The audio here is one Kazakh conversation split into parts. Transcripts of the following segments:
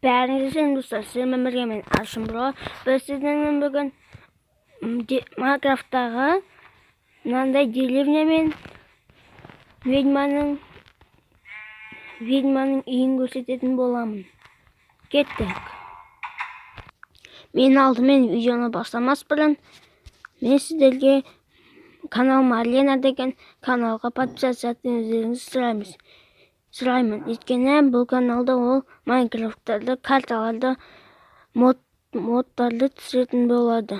Бәріңізге достар, сіздермен бірге мен Аршын Бро. Біз сіздермен бүгін Майнкрафттағы мынандай деревня мен ведьманың үйін көрсететін боламын. Кеттік. Мен алдымен видеоны бастамас бұрын мен сіздерге каналыма Лена деген каналға подписаться етуіңізді сұраймын. Өйткені бұл каналда ол Майнкрафттарды, карталарды, модтарды түсіретін болады.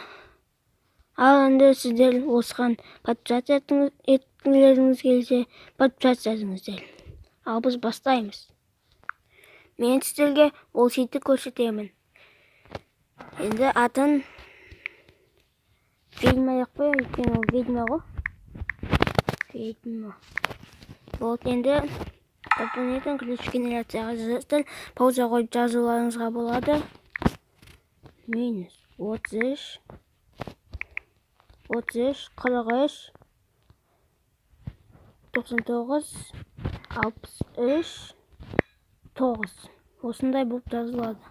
Ал енді сіздер осыған подписаться еткілеріңіз келсе, подписация етіңіздер. Ал біз бастаймыз. Мен сіздерге ол сетті көрсетемін. Енді атын ведьма деп қой, өйткені ол ведьма ғой. Ведьма. Вот енді дополнительный ключ генерацияға жазасыздар. Пауза қойып жазуларыңызға болады. Минус 33, 43, 99, 63, 9. Осындай болып жазылады.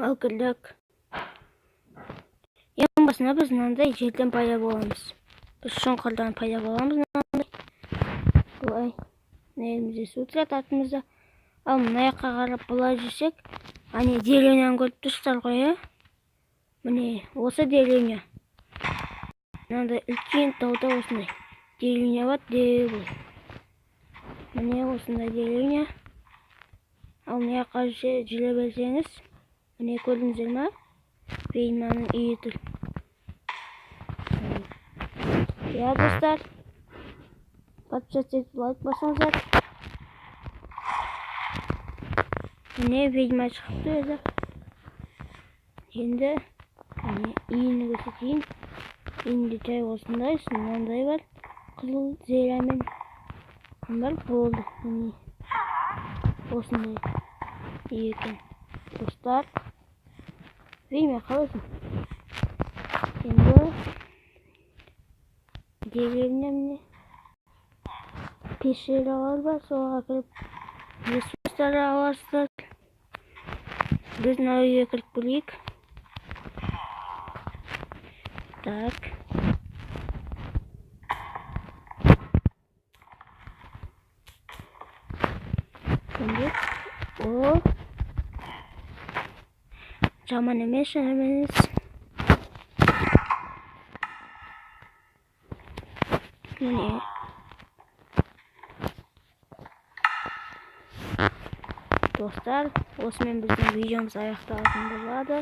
Ал кірдік. Ең басына біз мынандай жерден пайда боламыз. Біз шұңқырдан пайда боламыз. Бұлай нелімізде су тұрады артымызда. Ал мына жаққа қарап бұлай жүрсек, ане деревняны көріп тұрсыздар ғой, міне осы деревня. Мынандай үлкен тауда осындай деревня бар, міне осындай деревня. Ал мына жаққа жүре берсеңіз, міне көрдіңіздер ме? Ведьманың үйі тұр. Я достар, подписаться етіп лайк басыңыздар. Міне ведьма шығыпты еді. Енді үйіні көрсетейін. Үйінде жай осындай, мынандай бар. Қызыл зерамен бар, болды. Осындай екен. Достар, ведьма қалайсың? Енді деревня міне пещералар бар, соға кіріп ресурстар аласыздар. Біз мына үйге кіріп көрейік. Так. О, жаман емес, міне достар, осымен біздің видеомыз аяқталатын болады.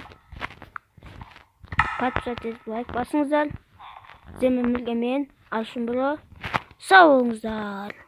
Подписаться етіп лайк басыңыздар. Сіздермен бірге мен Аршын Бро. Сау болыңыздар.